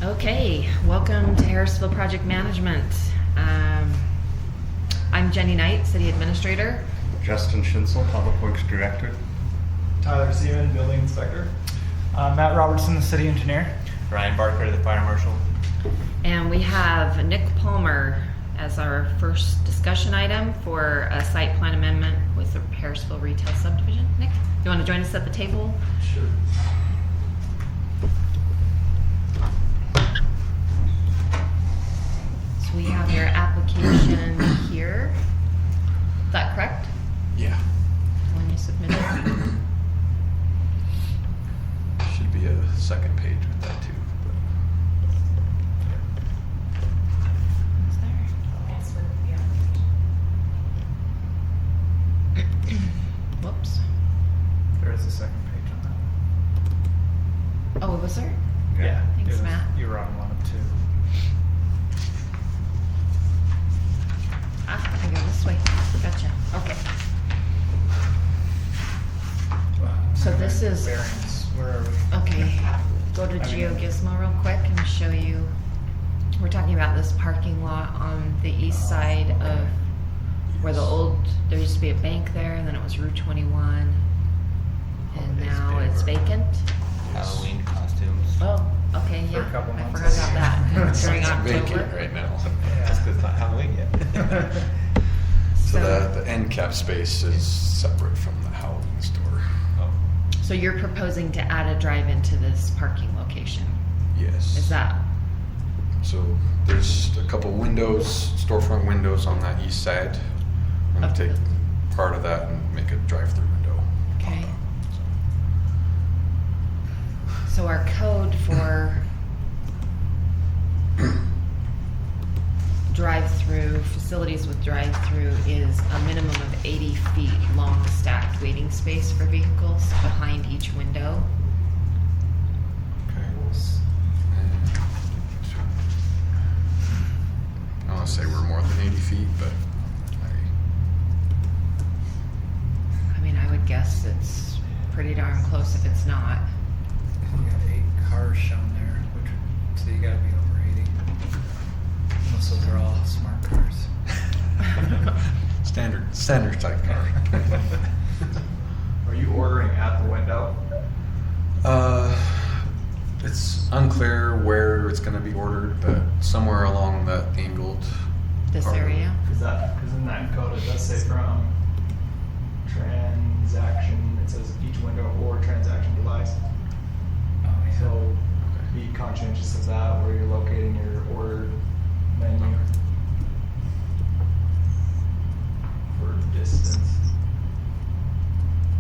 Okay, welcome to Harrisville Project Management. I'm Jenny Knight, City Administrator. Justin Schinzel, Public Works Director. Tyler Seaman, Building Inspector. Matt Robertson, the City Engineer. Ryan Barker, the Fire Marshal. And we have Nick Palmer as our first discussion item for a site plan amendment with the Harrisville Retail Subdivision. Nick, you want to join us at the table? Sure. So we have your application here. Is that correct? Yeah. When you submitted? Should be a second page with that too. Is there? Whoops. There is a second page on that. Oh, was there? Yeah. Thanks, it was- Matt. You were on one of two. Ah, I can go this way. Gotcha. Okay. So this is- Variance, where are we? Okay. Go to GeoGizmo real quick and show you. We're talking about this parking lot on the east side of where the old, there used to be a bank there, and then it was Route 21. And Holidays now it's Boulevard. vacant. Halloween costumes. Oh, okay, For a yeah. couple I months. forgot about that. During It's October. vacant right now. That's because it's not Halloween yet. So the end cap space is separate from the Halloween store. Oh. So you're proposing to add a drive-in to this parking location? Yes. Is that, So there's a couple windows, storefront windows on that east side. I'm gonna Okay. take part of that and make a drive-through window. okay? So our code for drive-through, facilities with drive-through is a minimum of 80 feet long stacked waiting space for vehicles behind each window. Okay. I don't wanna say we're more than 80 feet, but I mean, I would guess it's pretty darn close if it's not. You got 8 cars shown there, which, so you gotta be over 80. Most of those are all smart cars. standard type car. Are you ordering at the window? It's unclear where it's gonna be ordered, but somewhere along that angled. This part of it. area? Because in that code it does say from transaction, it says each window or transaction device. Oh, yeah. So be conscientious of that where you're locating your order menu for distance.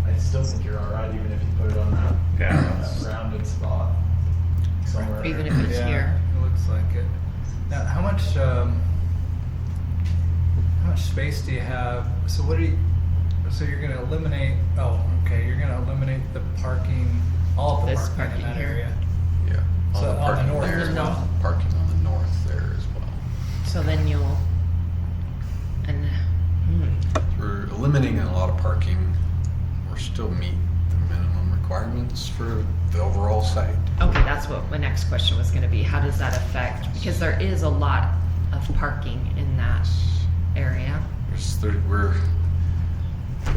I still think you're alright even if you put it on that rounded spot somewhere. Even if it's Yeah, here. it looks like it. Now, how much space do you have? So what do you, so you're gonna eliminate, oh, okay, you're gonna eliminate the parking, all of the This parking in parking that here. area. Yeah. all So the on the parking north there as as well? well. Parking on the north there as well. So then you'll, and, We're eliminating a lot of parking. We're still meet the minimum requirements for the overall site. okay, that's what my next question was gonna be. How does that affect, because there is a lot of parking in that area. We're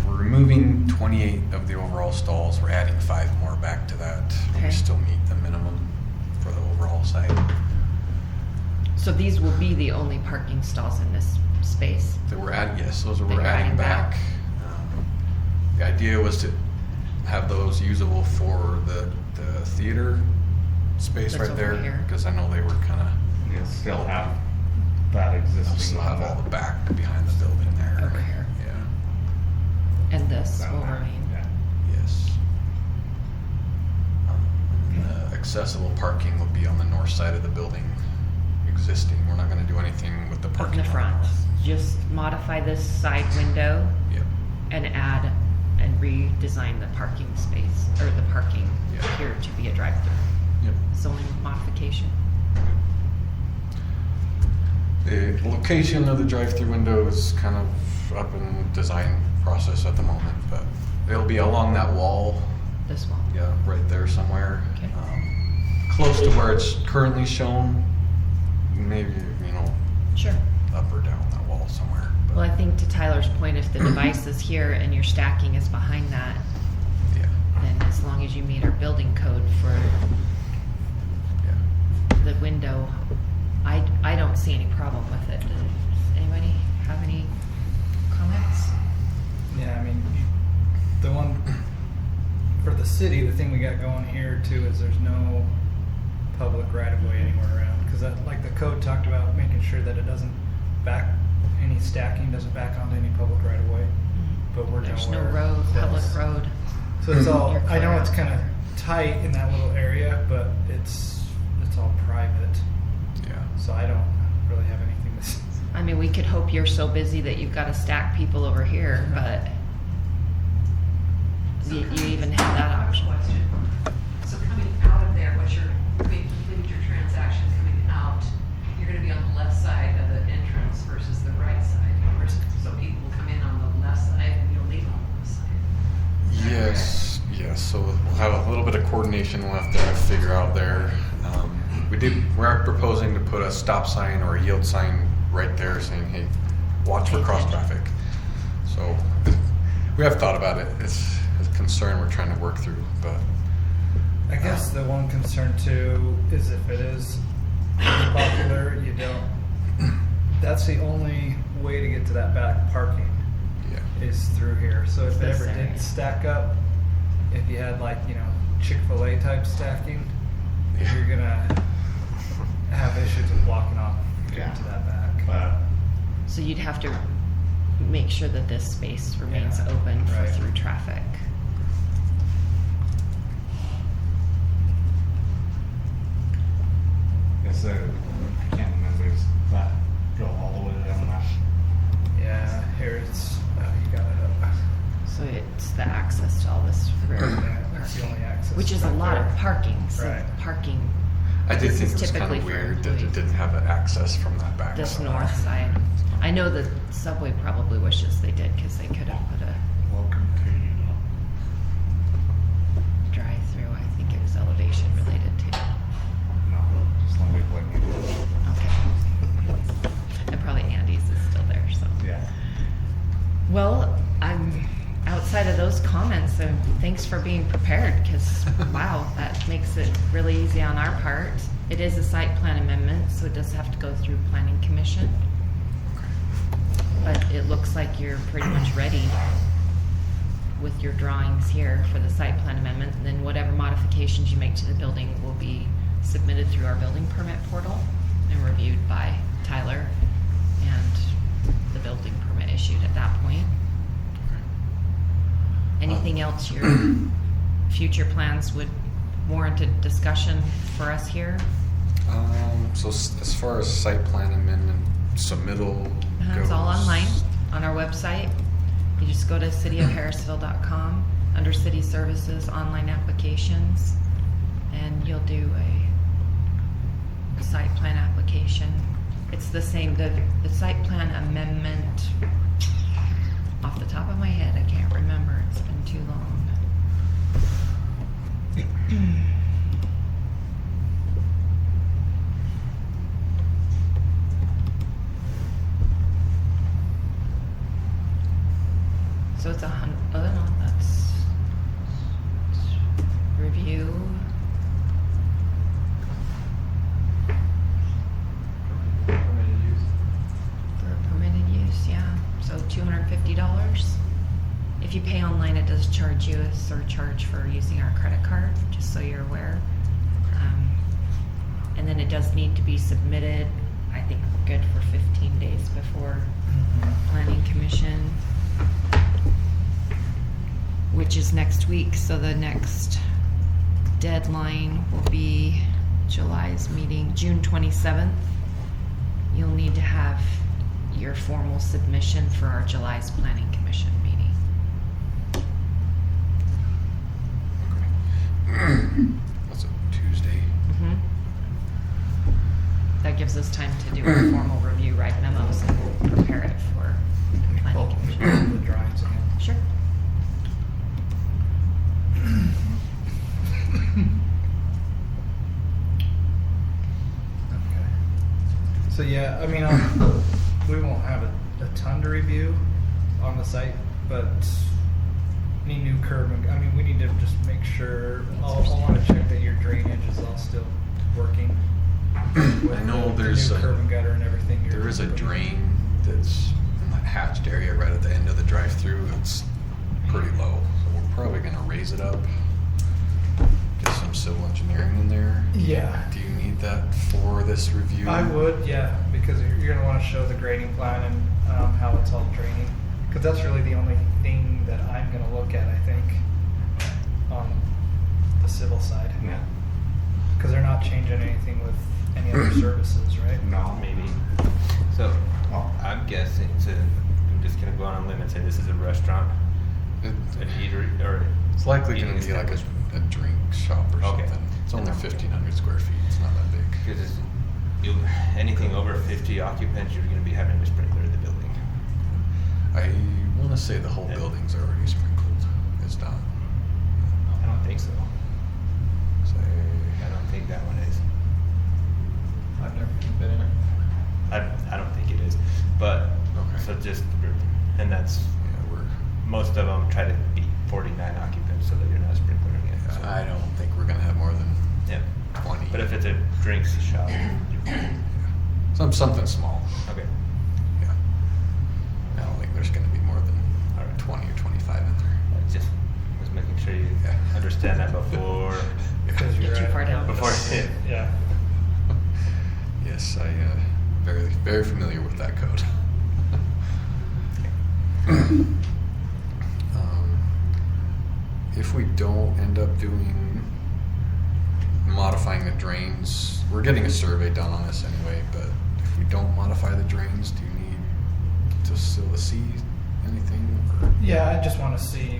removing 28 of the overall stalls. We're adding 5 more back to that. Okay. We still meet the minimum for the overall site. So these will be the only parking stalls in this space? That we're adding, yes, those are That we're you're adding adding back. back. The idea was to have those usable for the theater space That's right over there, here. because I know they were kind of. You'll still have that existing. Still have all the back behind the building there. Over here. Yeah. And this Down will there. remain? Yeah. Yes. And accessible parking will be on the north side of the building, existing. We're not going to do anything with the Up parking in the on front? north. Just modify this side window Yep. and add and redesign the parking space, or the parking Yeah. here to be a drive-through? Yep. Zoning modification? The location of the drive-through window is kind of up in design process at the moment, but it'll be along that wall, This wall? yeah, right there somewhere. Okay. close to where it's currently shown, maybe, Sure. up or down that wall somewhere. But, Well, I think to Tyler's point, if the device is here and your stacking is behind that, yeah, then as long as you meet our building code for yeah. the window, I don't see any problem with it. Does anybody have any comments? Yeah, I mean, the one for the city, the thing we got going here too is there's no public right of way anywhere around, because that, like the code talked about, making sure that it doesn't back, any stacking doesn't back onto any public right of way. But we're There's no nowhere road, public close. road. So it's all, You're I know clear it's out. kind of tight in that little area, but it's all private. Yeah. So I don't really have anything to say. I mean, we could hope you're so busy that you've got to stack people over here, but you even have that option. Question. So coming out of there, once you're completed your transaction coming out, you're gonna be on the left side of the entrance versus the right side. So people will come in on the left side and you'll leave on the left side. Is that Yes, yes. So we'll have a little bit of coordination left there to figure out there. We're proposing to put a stop sign or a yield sign right there saying, hey, watch for cross traffic. So we have thought about it. It's a concern we're trying to work through, but I guess the one concern too is if it is really popular, you don't, that's the only way to get to that back parking yeah. is through here. So if it This ever area. did stack up, if you had like, Chick-fil-A type stacking, Yeah. you're gonna have issues with blocking off Yeah. to that back. But So you'd have to make sure that this space remains Yeah, open for right. through traffic. is there, I can't remember, is that go all the way down that? Yeah, here it's, you got it up. So it's the access to all this rear Yeah, that's the only access. which is a back lot of there. parking. So Right. parking I did This think is it was kind typically of for weird that it employees. didn't have an access from that back this side. north side. I know the subway probably wishes they did because they could have put a Welcome to, drive-through. I think it was elevation related too. no, just let me blame you. Okay. And probably Andy's is still there, so. Yeah. Well, I'm outside of those comments, so thanks for being prepared, because wow, that makes it really easy on our part. It is a site plan amendment, so it does have to go through planning commission. But it looks like you're pretty much ready with your drawings here for the site plan amendment. And then whatever modifications you make to the building will be submitted through our building permit portal and reviewed by Tyler, and the building permit issued at that point. Anything else your future plans would warrant a discussion for us here? So as far as site plan amendment submittal goes, It's all online on our website. You just go to cityofharrisville.com under city services, online applications, and you'll do a site plan application. It's the same, the site plan amendment, off the top of my head, I can't remember, it's been too long. So it's oh no, that's review. Permitted use. For permitted use, yeah, so $250. If you pay online, it does charge you a surcharge for using our credit card, just so you're aware. And then it does need to be submitted, I think, good for 15 days before planning commission, which is next week, so the next deadline will be July's meeting, June 27th. You'll need to have your formal submission for our July's planning commission meeting. That's a Tuesday. Mhm. That gives us time to do our formal review, write memos, and prepare it for the planning commission. The drawings again. Sure. So yeah, I mean, we won't have a ton to review on the site, but any new curb, I mean, we need to just make sure, I'll want to check that your drainage is all still working. with I know the there's new a- curb and gutter and everything. There is a drain that's in that hatched area right at the end of the drive-through. It's pretty low, so we're probably gonna raise it up. Get some civil engineering in there. Yeah. Do you need that for this review? I would, yeah, because you're gonna want to show the grading plan and how it's all draining. Because that's really the only thing that I'm gonna look at, I think, on the civil side. Yeah. Because they're not changing anything with any other services, right? No. Maybe. So, Well, I'm guessing, I'm just gonna go on a limb and say this is a restaurant, an eatery, or. It's likely gonna eating be like establishment. a drink shop or Okay. something. It's only 1,500 square feet. It's not that big. Because anything over 50 occupants, you're gonna be having a sprinkler in the building. I wanna say the whole Yeah. building's already sprinkled. It's not. I don't think so. Say, I don't think that one is. I've never been in it. I don't think it is. But, Okay. so just, and that's, yeah, most of them try to be 49 occupants so that you're not sprinkling it. So, I don't think we're gonna have more than Yeah. 20. But if it's a drinks shop, Something small. okay. Yeah. I don't think there's gonna be more than All right. 20 or 25 in there. I just was making sure you Yeah. understand that before. Because Get you're too at- far down. Before it. Yeah. Yes, I very very familiar with that code. If we don't end up modifying the drains, we're getting a survey done on this anyway, but if we don't modify the drains, do you need to still see anything? Or? Yeah, I just want to see,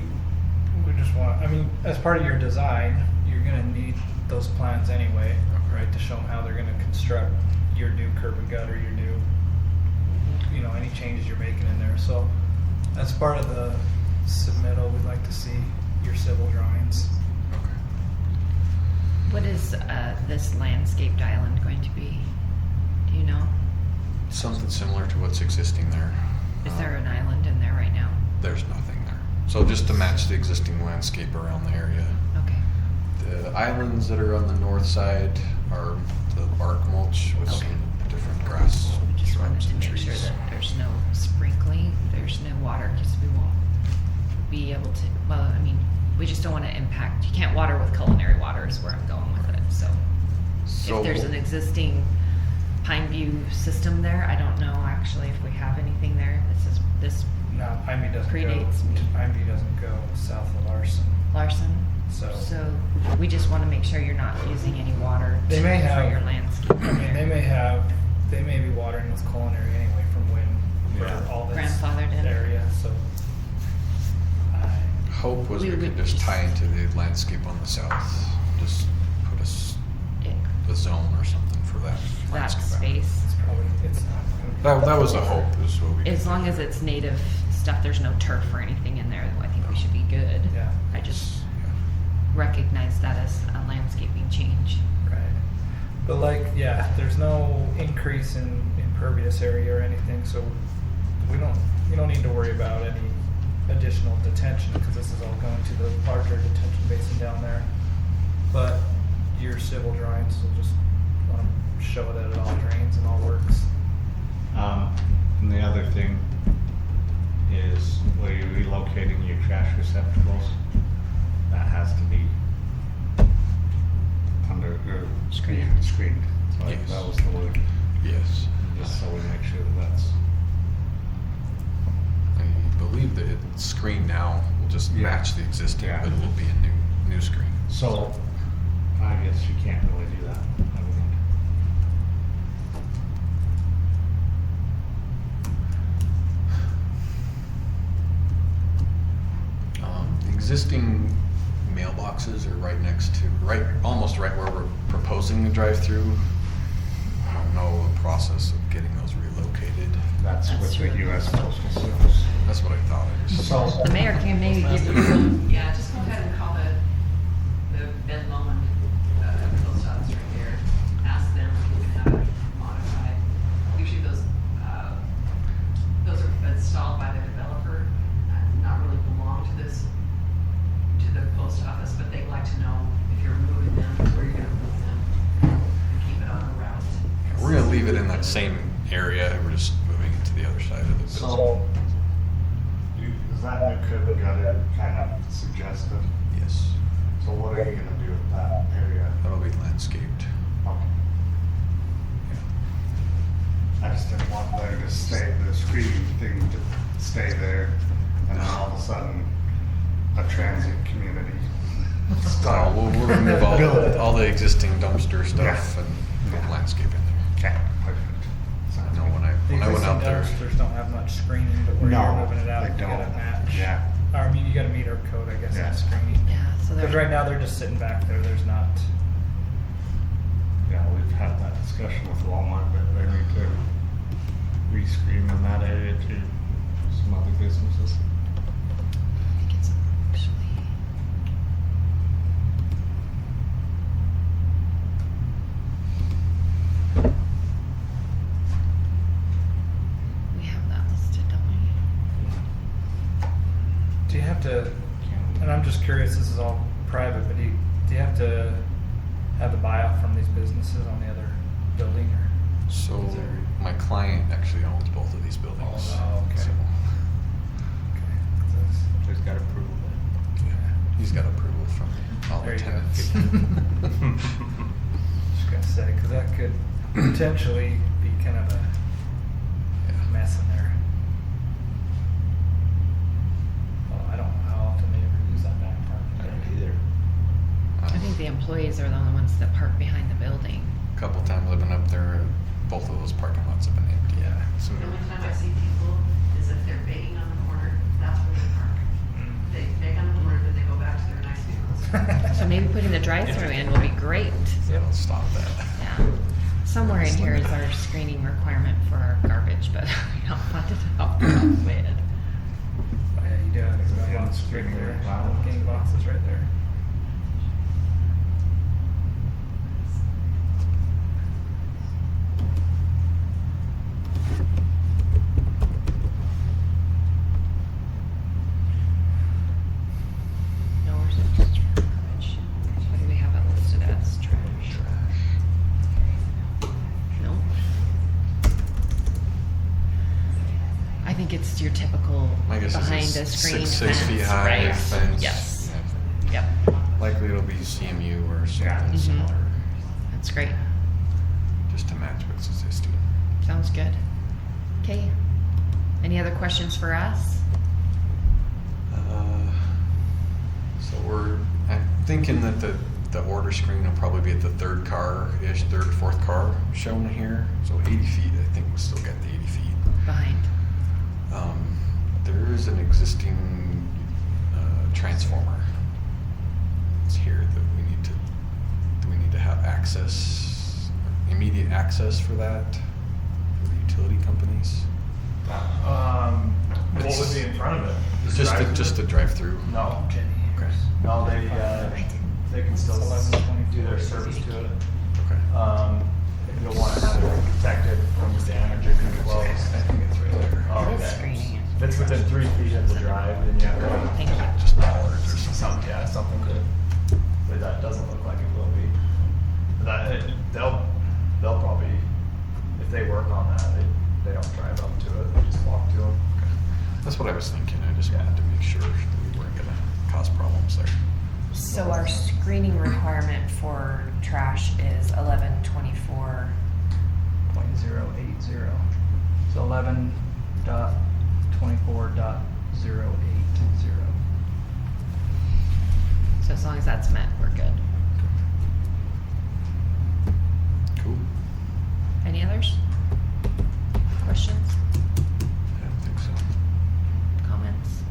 I mean, as part of your design, you're gonna need those plans anyway, right, to show them how they're gonna construct your new curb and gutter, your new, any changes you're making in there. So as part of the submittal, we'd like to see your civil drawings. Okay. What is this landscaped island going to be? Do you know? Something similar to what's existing there. Is there an island in there right now? There's nothing there. So just to match the existing landscape around the area. Okay. The islands that are on the north side are the bark mulch with Okay. some different grass, We just wanted shrubs, to and make trees. sure that there's no sprinkling, there's no water, because we won't be able to, well, I mean, we just don't want to impact, you can't water with culinary water is where I'm going with it, so. So If there's an existing Pine View system there, I don't know actually if we have anything there. This No, Pine View doesn't Predates me. Pine View doesn't go south of Larson. Larson. So we just want to make sure you're not using any water They may for have- your landscape. I mean, they may be watering with culinary anyway from when Yeah. all this Grandfathered in. area, so. hope was We we would could just just- tie into the landscape on the south. Just put a zone or something for that That landscape. space, It's not gonna be. That was the hope, is what we. as long as it's native stuff, there's no turf or anything in there, I think we should be good. Yeah. I just recognize that as a landscaping change. Right. But there's no increase in impervious area or anything, so you don't need to worry about any additional detention, because this is all going to the larger detention basin down there. But your civil drawings will just want to show that it all drains and all works. And the other thing is where you're relocating your trash receptacles, that has to be under, or screened. So Yes. that was the word, Yes. just so we make sure that that's, I believe that it's screened now. We'll just Yeah. match the existing, Yeah. but it will be a new screen. so I guess you can't really do that. I wouldn't. The existing mailboxes are right next to, almost right where we're proposing the drive-through. I don't know the process of getting those relocated. That's That's with the true. US Postal Service. That's what I thought it was. So, The mayor can maybe give you some, Yeah, just go ahead and call the Ben Lomond, post office right there, ask them if you can have it modified. leave it in that same area, we're just moving it to the other side of the building. So, is that new curb and gutter kind of suggested? Yes, So what are you gonna do with that area? that'll be landscaped. Okay. I just didn't want there to stay, the screening thing to stay there, and then all of a sudden, a transient community. Oh, we'll remove Build. all the existing dumpster stuff Yeah. and put Yeah. landscape in there. Okay, perfect. I know when I The went existing out there, dumpsters don't have much screening, but where No, you're moving it out, they you gotta don't. match. Yeah. Or, I mean, you gotta meet our code, I guess, Yeah. on screening. Yeah, so Because they're right now, they're just sitting back there, there's not, Yeah, we've had that discussion with Walmart, but they need to re-screen in that area to some other businesses. I think it's actually. We have that listed, don't we? do you have to, and I'm just curious, this is all private, but do you have to have the buyout from these businesses on the other building, or? so Is there- my client actually owns both of these buildings. Oh, okay. So, Okay. So Who's got approval then? it's- he's got approval from all There the you go. tenants. Just gonna say, because that could potentially be kind of a Yeah. mess in there. Well, I don't know how often they ever use that back park. I don't either. I think the employees are the only ones that park behind the building. Couple times I've been up there, both of those parking lots have been empty. Yeah. So The only time I see people is if they're begging on the corner, that's where they park. They beg on the corner, then they go back to their nice vehicles. So maybe putting the drive-through in will be great. that'll stop that. Yeah. Somewhere in here is our screening requirement for our garbage, but I don't find it off the top of my head. Oh, yeah, you do have Is it the on boxes screen right there, there? Wow. gang boxes right there. No, where's it? Garbage. What do we have it listed as? Trash. No. I think it's your typical My guess behind is the it's screen 6 feet fence, high right? fence. Yes. Yeah. Yep. Likely it'll be CMU or Yeah. something Mhm. similar, That's great. just to match what's existing. Sounds good. Okay. Any other questions for us? So I'm thinking that the order screen will probably be at the third car-ish, third, fourth car shown here. So 80 feet, I think we'll still get the 80 feet. Behind. There is an existing transformer. It's here that do we need to have access, immediate access for that, for the utility companies? What would be in front of it? Just the drive-through. No, Jenny. Okay. no, they can still It's 11:24. do their service to it. Okay. You'll want to have it protected from damage or close. I think it's right there. Oh, It is okay. screening. If it's within 3 feet of the drive, then you have to. Thank you. Just dollars or something. Something good. But that doesn't look like it will be. They'll probably, if they work on that, they don't drive up to it, they just walk to them. That's what I was thinking. I just wanted to make sure that we weren't gonna cause problems there. So our screening requirement for trash is 1124. 0.080. So 11.24.080. So as long as that's met, we're good. Cool. Any others? Questions? I don't think so. Comments?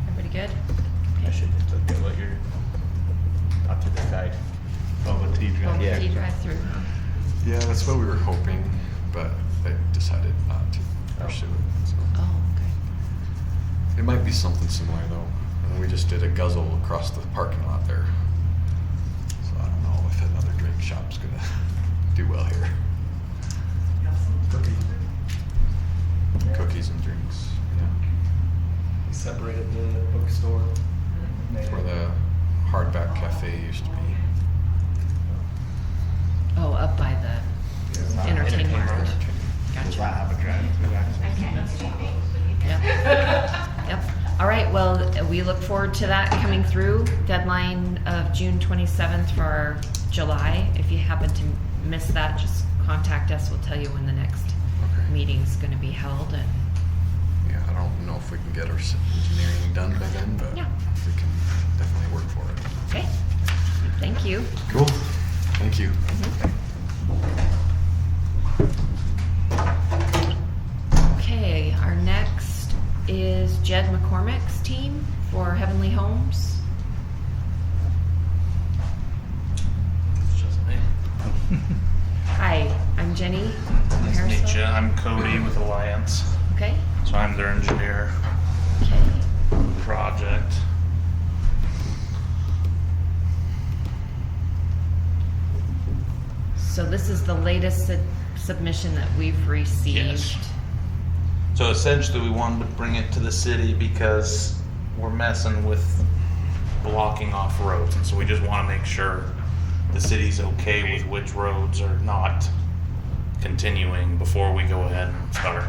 Everybody good? I should just look at what you're up to the side. Oh, the T Oh, drive. Yeah. T drive-through. Yeah, that's what we were hoping, but they decided not to pursue it. So. Oh, okay. It might be something similar though. And we just did a guzzle across the parking lot there. So I don't know if another drink shop's gonna do well here. Cookies and drinks, yeah. We separated the bookstore. made That's where it- the hardback cafe used to be. Oh, up by the Entertain Market. Does Gotcha. that have a drive-through access? Yep. Yep. All right, well, we look forward to that coming through. Deadline of June 27th for our July. If you happen to miss that, just contact us. We'll tell you when the next Okay. meeting's gonna be held and Yeah, I don't know if we can get our engineering done by then, but Yeah. we can definitely work for it. okay. Thank you. Cool. Thank you. Okay, our next is Jed McCormick's team for Heavenly Homes. It's just me. Hi, I'm Jenny from Nice to meet you. Harrisville. I'm Cody with Alliance. Okay, So I'm their engineer okay. project. So this is the latest submission that we've received. Yes. So essentially we wanted to bring it to the city because we're messing with blocking off roads. And so we just want to make sure the city's okay with which roads are not continuing before we go ahead and start,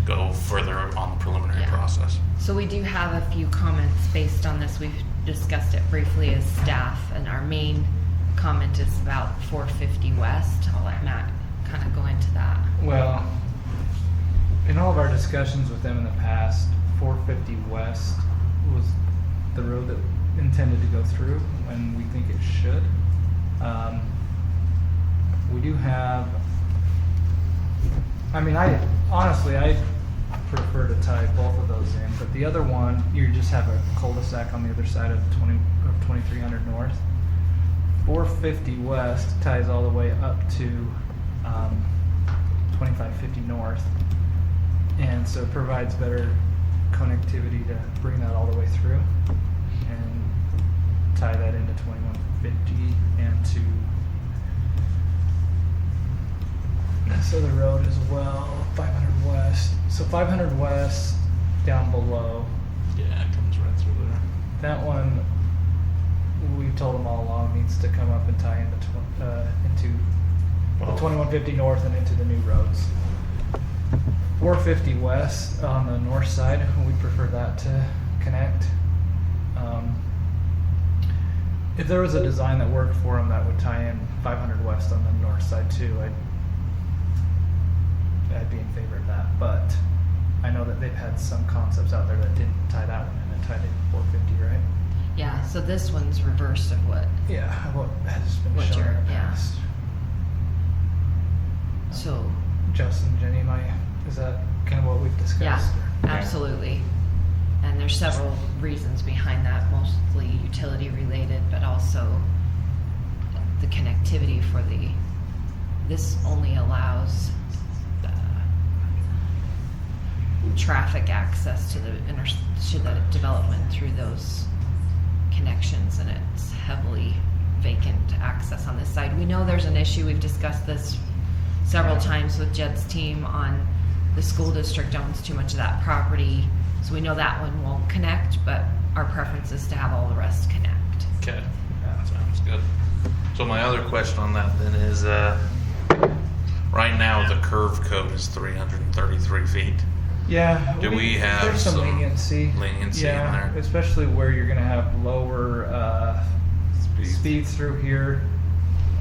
go further on the preliminary Yeah. process. So we do have a few comments based on this. We've discussed it briefly as staff, and our main comment is about 450 West. I'll let Matt kind of go into that. Well, in all of our discussions with them in the past, 450 West was the road that intended to go through, and we think it should. We do have, I honestly prefer to tie both of those in, but the other one, you just have a cul-de-sac on the other side of 2300 North. 450 West ties all the way up to 2550 North, and so it provides better connectivity to bring that all the way through and tie that into 2150 and to this other road as well, 500 West. So 500 West down below, Yeah, it comes right through there. that one, we've told them all along, needs to come up and tie into the 2150 North and into the new roads. 450 West on the north side, we prefer that to connect. If there was a design that worked for them that would tie in 500 West on the north side too, I'd be in favor of that. But I know that they've had some concepts out there that didn't tie that one in and tied in 450, right? Yeah, so this one's reverse of what. Yeah, what has been What shown in you're- the yeah. past. So, Justin, Jenny, is that kind of what we've discussed? yeah, absolutely. And there's several reasons behind that, mostly utility related, but also the connectivity for this only allows traffic access to the development through those connections, and it's heavily vacant access on this side. We know there's an issue. We've discussed this several times with Jed's team on the school district owns too much of that property. So we know that one won't connect, but our preference is to have all the rest connect. Okay, sounds good. So my other question on that then is, right now the curve code is 333 feet. Yeah. Do we have there's some some leniency? leniency in Yeah, there? especially where you're going to have lower speeds through here.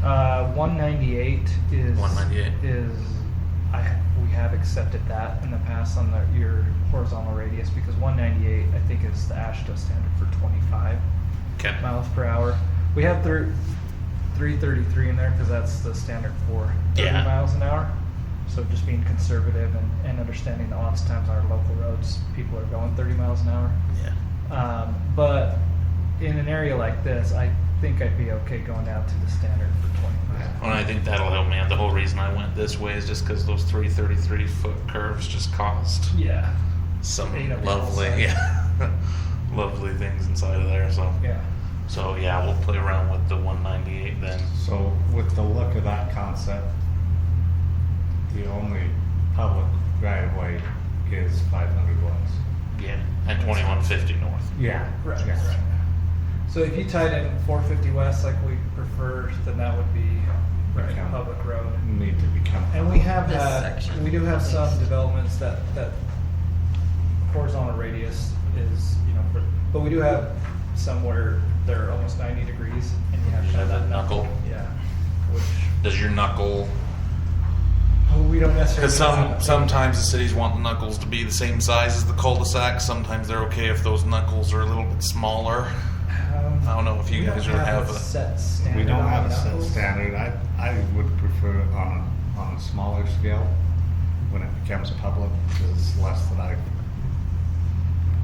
198 is 198. We have accepted that in the past on your horizontal radius because 198 I think is the AASHTO standard for 25 Okay. miles per hour. We have 333 in there because that's the standard for 30 Yeah. miles an hour. So just being conservative and understanding that lots of times on our local roads people are going 30 miles an hour. Yeah. But in an area like this, I think I'd be okay going down to the standard for 25. Well, I think that'll help me. And the whole reason I went this way is just because those 333 foot curves just caused Yeah. some Ate up lovely, outside. yeah, lovely things inside of there. Yeah. So yeah, we'll play around with the 198 then. So with the look of that concept, the only public right of way is 500 West. Yeah. At 2150 north. Yeah. Right. Yes. Right. So if you tied in 450 West like we prefer, then that would be Right. public public road. need to become. And we have This had, section, we do have at some least. developments that horizontal radius is, but we do have some where they're almost 90 degrees and you have to have that knuckle. Yeah, which, Does your knuckle? we don't necessarily. Because sometimes the cities want the knuckles to be the same size as the cul-de-sac. Sometimes they're okay if those knuckles are a little bit smaller. I don't know if you we guys don't have a a. set standard. We don't on have a set knuckles. standard. I would prefer it on a smaller scale when it becomes public, because it's less that I've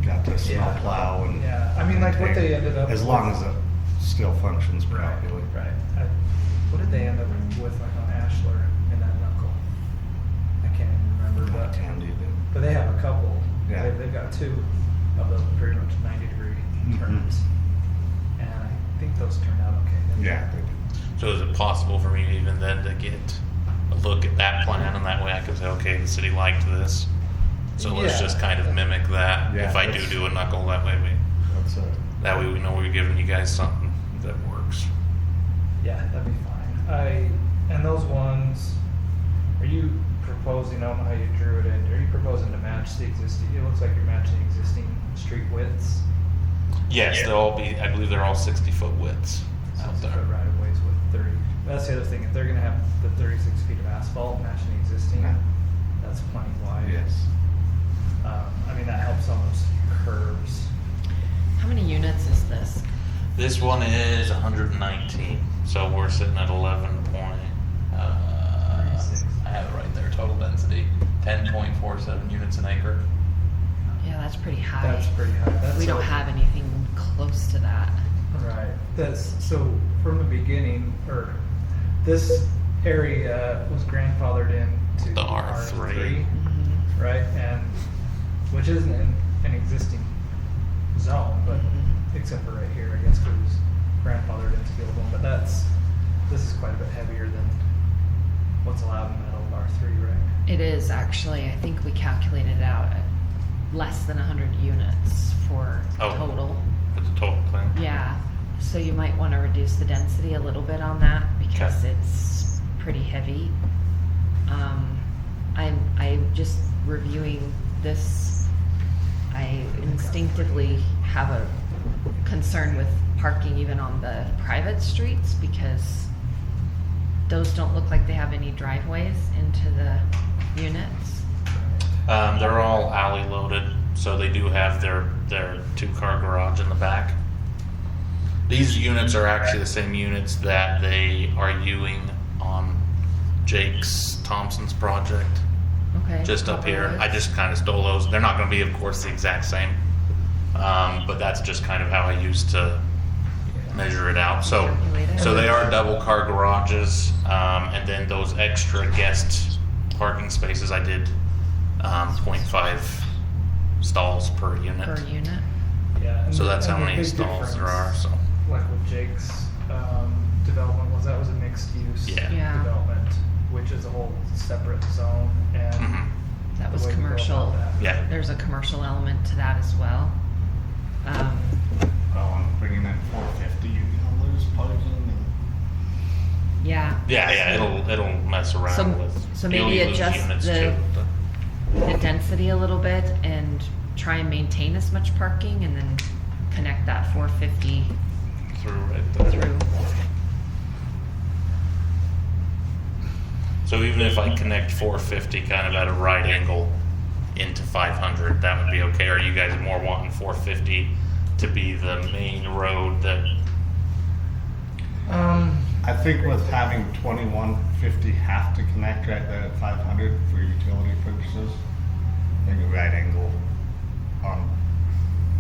got to snow Yeah. plow and. Yeah, I mean, like what they ended up. As long as it still functions Right, properly. right. What did they end up with, like on Ashler in that knuckle? I can't even remember, Not but, Tandy did. but they have a couple. Yeah. They've got two of those pretty much 90-degree Mhm. turns. And I think those turned out okay. didn't they? Yeah, they did. So is it possible for me even then to get a look at that plan, and that way I can say, okay, the city liked this, so let's Yeah. just kind of mimic that. Yeah, If I that's- do a knuckle, that way we know we're giving you guys something that works. Yeah, that'd be fine. And those ones, are you proposing, I don't know how you drew it in, are you proposing to match the existing, it looks like you're matching existing street widths? Yes, they'll all be. I believe they're all 60-foot widths out 60 there. foot right of ways with 30. That's the other thing, if they're gonna have the 36 feet of asphalt matching the existing, Yeah. that's plenty wide. Yes. I mean, that helps on those curves. How many units is this? This one is 119, so we're sitting at 11 point. I have it right there. Total density 10.47 units an acre. Yeah, that's pretty high. That's pretty high. That's We don't a- have anything close to that. Right. So from the beginning, or this area was grandfathered into The R3. Mhm. right? And which isn't an existing zone, but except for right here, I guess, because it was grandfathered into the old one. But this is quite a bit heavier than what's allowed in that old R3, right? It is actually, I think we calculated it out at less than 100 units for Oh. total. For the total thing. Yeah, so you might want to reduce the density a little bit on that because Okay. it's pretty heavy. I'm just reviewing this. I instinctively have a concern with parking even on the private streets because those don't look like they have any driveways into the units. They're all alley loaded, so they do have their 2-car garage in the back. These units are actually the same units that they are using on Jake's Thompson's project, Okay. just up here. Couple I just kind of stole those. They're not going to be, of course, the exact same, but that's just kind of how I used to measure it out. So they are double car garages, and then those extra guest parking spaces I did 0.5 stalls per unit. per unit. Yeah. and So the- that's how and the many big stalls there are. difference, So like with Jake's development, that was a mixed use Yeah. Yeah. development, which is a whole separate zone, and mhm. That the was way we go about commercial. that. Yeah. There's a commercial element to that as well. Oh, and bringing in 450, you're gonna lose parking and. Yeah. Yeah, it'll mess around So- with. so you'll maybe lose adjust units the- too, The density a little bit and try and maintain as much parking and then connect that 450 through right there. through. So even if I connect 450 kind of at a right angle into 500, that would be okay? Or are you guys more wanting 450 to be the main road that? I think with having 2150 have to connect right there at 500 for utility purposes, I think a right angle on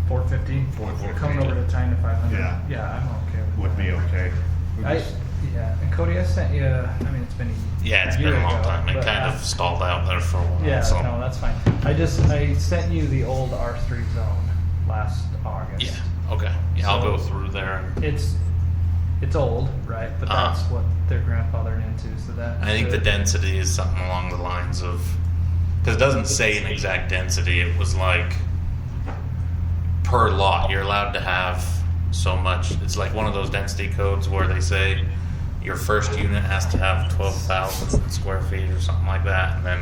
450, 450 coming over to time to 500. Yeah. Yeah, I'm okay with would that. be okay. We just- Yeah, and Cody, I sent you, I mean, it's been Yeah, it's year been a long ago, time. It but kind of stalled out there for a while. Yeah, so. no, that's fine. I sent you the old R3 zone last August. Yeah. Okay. Yeah, I'll So- go through there. And It's old, right? But that's what they're grandfathered into, so that. I think the should- density is something along the lines of, because it doesn't say an exact density. It was like per lot, you're allowed to have so much. It's like one of those density codes where they say your first unit has to have 12,000 square feet or something like that, and then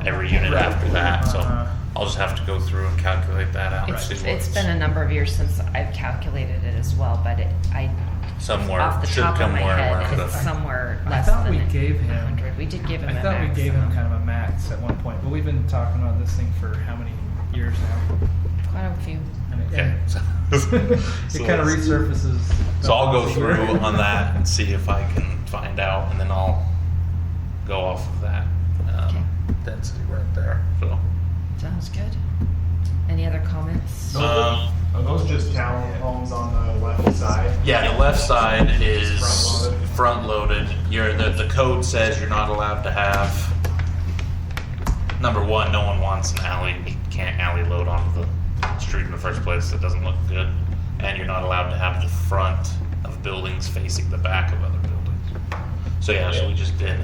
every unit Right. after that. So Uh-huh. I'll just have to go through and calculate that out. and see It's what's been a number of years since I've calculated it as well, but somewhere off the should top of come my where head, around it's it. somewhere I less thought than we gave him- 100. We did give him I a thought we max, gave him though. kind of a max at one point, but we've been talking about this thing for how many years now? Quite a few. And it, Okay. it kind of resurfaces. So I'll go once a year. through on that and see if I can find out, and then I'll go off of that Okay. density right there. So Sounds good. Any other comments? Are those just townhomes on the left side? yeah, the left side is Front-loaded. front loaded. The code says you're not allowed to have. Number one, no one wants an alley. You can't alley load onto the street in the first place. It doesn't look good. And you're not allowed to have the front of buildings facing the back of other buildings. So yeah, so we just did.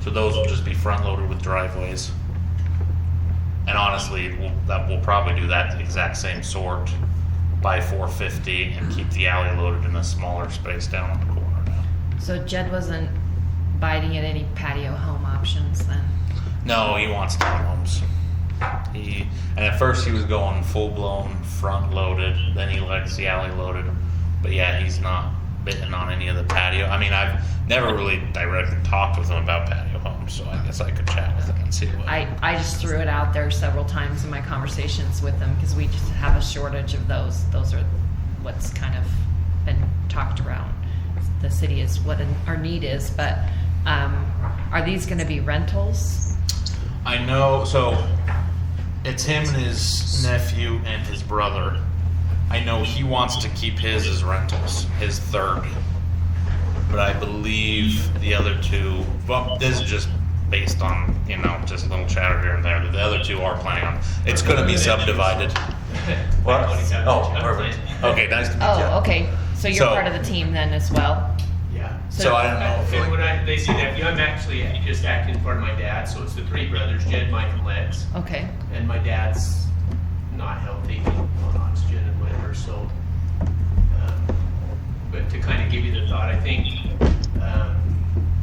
So those will just be front loaded with driveways. And honestly, we'll probably do that exact same sort by 450 and keep the alley loaded in a smaller space down on the corner now. So Jed wasn't biting at any patio home options then? No, he wants townhomes. And at first he was going full blown front loaded, then he likes the alley loaded. But yeah, he's not bidding on any of the patio. I mean, I've never really directly talked with him about patio homes, so I guess I could chat with him and see what. I just threw it out there several times in my conversations with them because we just have a shortage of those. Those are what's kind of been talked around. The city is what our need is, but are these going to be rentals? I know, so it's him and his nephew and his brother. I know he wants to keep his as rentals, his third. But I believe the other two, well, this is just based on, just a little chatter here and there. The other two are planning on, it's gonna be subdivided. What? Oh, perfect. Okay, nice to meet you. Oh, okay. So you're So- part of the team then as well? Yeah. So I don't know if And when like, they see that, I'm actually just acting in front of my dad, so it's the three brothers, Jed, Mike, and Lex. Okay. And my dad's not healthy on oxygen and whatever, so. But to kind of give you the thought, I think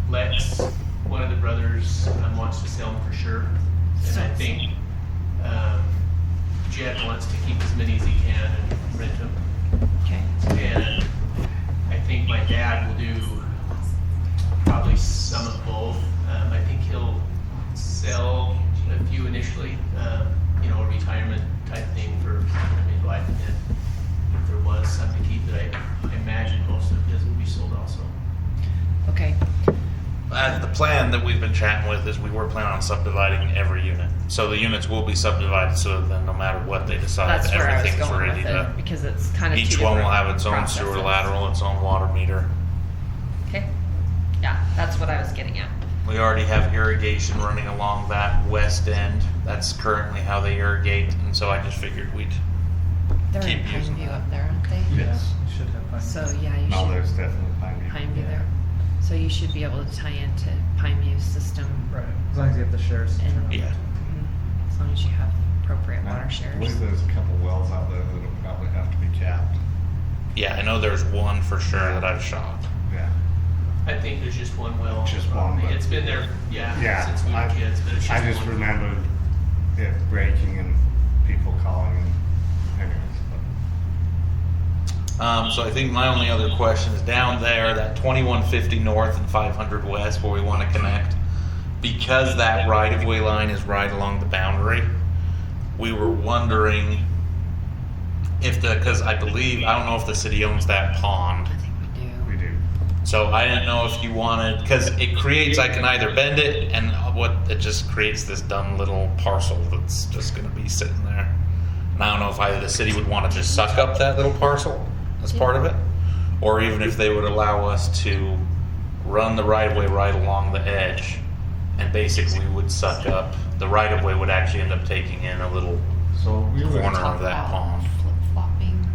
Lex, one of the brothers, wants to sell them for sure. And I think Jed wants to keep as many as he can and rent them. Okay. And I think my dad will do probably some of both. I think he'll sell a few initially, a retirement type thing for midlife, and then if there was some to keep it, I imagine most of his will be sold also. Okay. the plan that we've been chatting with is we were planning on subdividing every unit. So the units will be subdivided so then no matter what they decide, That's where I was everything's going ready with to. it, because it's kind of Each two one will different have its own sewer processes. lateral, its own water meter. Okay, yeah, that's what I was getting at. We already have irrigation running along that west end. That's currently how they irrigate, and so I just figured we'd They're in keep using Pineview that. up there, aren't they? Yes. You should have fun. So, yeah, you No, should, there's definitely Pine View. Pineview there. So you should be able to tie into Pineview's system. Right, as long as you have the shares. And- Yeah. Mhm, as long as you have appropriate water I shares. believe there's a couple wells out there that'll probably have to be capped. Yeah, I know there's one for sure that I've shot. Yeah. I think there's just one well. Just one, but- It's been there, Yeah, since we were kids, but it's just I just one. remembered it breaking and people calling and anyways. So I think my only other question is down there, that 2150 north and 500 west where we want to connect. Because that right-of-way line is right along the boundary, we were wondering if because I don't know if the city owns that pond. I think we do. We do. So I didn't know if you wanted, because it creates, I can either bend it and it just creates this dumb little parcel that's just gonna be sitting there. And I don't know if either the city would want to just suck up that little parcel as part of it, or even if they would allow us to run the right of way right along the edge and basically would suck up, the right of way would actually end up taking in a little So we were corner Talk of that about pond. flip-flopping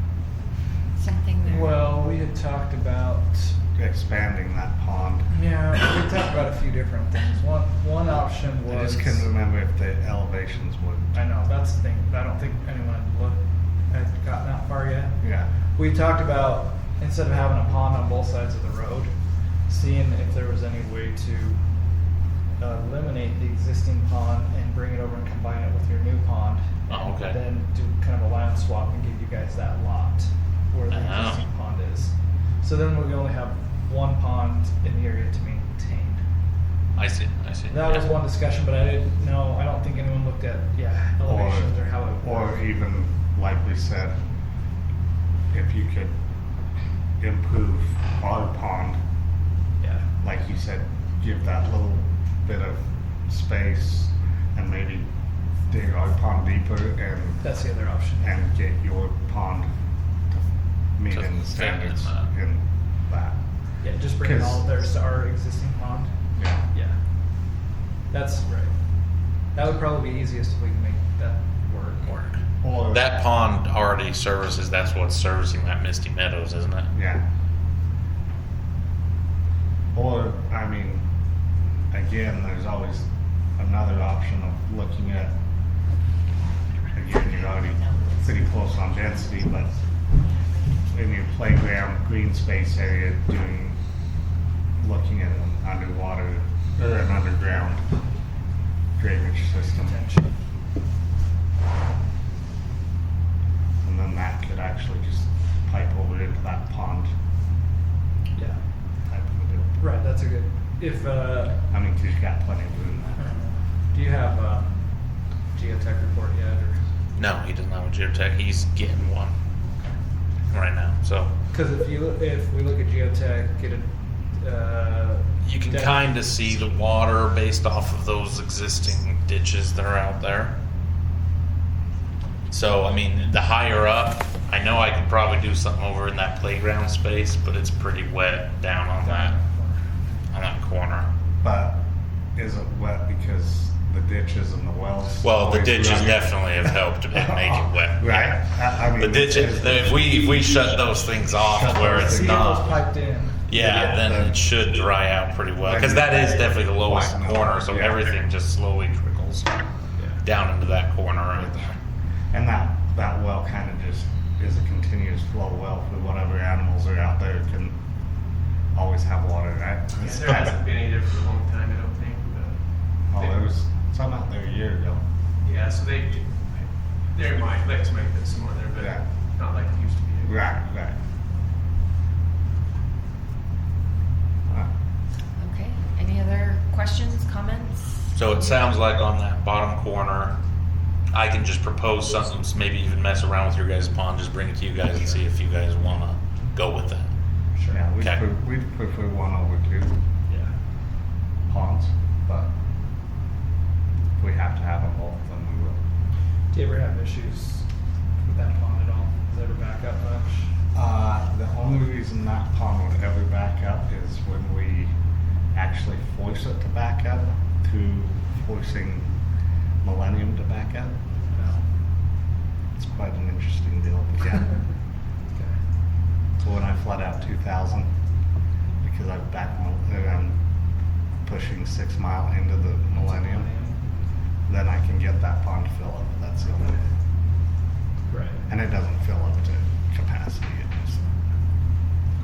something there. Well, we had talked about, expanding that pond. yeah, we talked about a few different things. One option I was. just couldn't remember if the elevations would. I know, that's the thing. I don't think anyone had gotten that far yet. Yeah. We talked about, instead of having a pond on both sides of the road, seeing if there was any way to eliminate the existing pond and bring it over and combine it with your new pond. Oh, okay. And then do kind of a land swap and give you guys that lot where the Oh. existing pond is. So then we only have one pond in the area to maintain. I see. That was Yeah. one discussion, but I didn't know, I don't think anyone looked at, elevations or how it Or worked. even, like we said, if you could improve our pond, Yeah. like you said, give that little bit of space and maybe dig our pond deeper and That's the other option. get your pond to meet To in the fit in standards that. in that. Yeah, just bringing 'Cause- all of theirs to our existing pond. Yeah. Yeah. That's right. That would probably be easiest if we can make that work. Or That pond already services, that's what's servicing that Misty Meadows, isn't it? yeah. Or, I mean, again, there's always another option of looking at, again, you're already pretty close on density, but in your playground, green space area, looking at an underwater or an underground drainage system. Potentially. And then that could actually just pipe over into that pond Yeah. type of a deal. Right, that's a good, if, I mean, 'cause you've got plenty of room there. do you have, geotech report yet, or? No, he doesn't have a geotech. He's getting one right now. So Cause if we look at geotech, get a, you can depth- kind of see the water based off of those existing ditches that are out there. So, I mean, the higher up, I know I could probably do something over in that playground space, but it's pretty wet down on that corner. But is it wet because the ditches and the wells? Well, the always ditches running? definitely have helped make it wet. Right. I mean, The ditches, if we shut those things off Shut where those it's See things those not, piped in. yeah, then it should dry out pretty well. Because that is definitely the lowest Flatten out. corner, so Yeah. everything just slowly trickles down into that corner right there. And that well kind of just is a continuous flow well for whatever animals are out there can always have water, right? Yeah, It's there kind hasn't of- been any there for a long time, I don't think, but. Oh, there was some out there a year ago. Yeah, so there might put some on there, but Yeah. not like it used to be. Right. Huh. Okay, any other questions, comments? So it sounds like on that bottom corner, I can just propose something, maybe even mess around with your guys' pond, just bring it to you guys and see if you guys wanna go with that. Sure. Yeah, Okay. we'd prefer one over two Yeah. ponds, but if we have to have them both, then we will. Do you ever have issues with that pond at all? Does it ever back up much? The only reason that pond would ever back up is when we actually force it to back up through forcing Millennium to back up. No. It's quite an interesting deal, but yeah. Okay. So when I flood out 2000, because I'm pushing 6 Mile into the Millennium, then I can get that pond to fill up. That's the only way. Right. And it doesn't fill up to capacity. It just,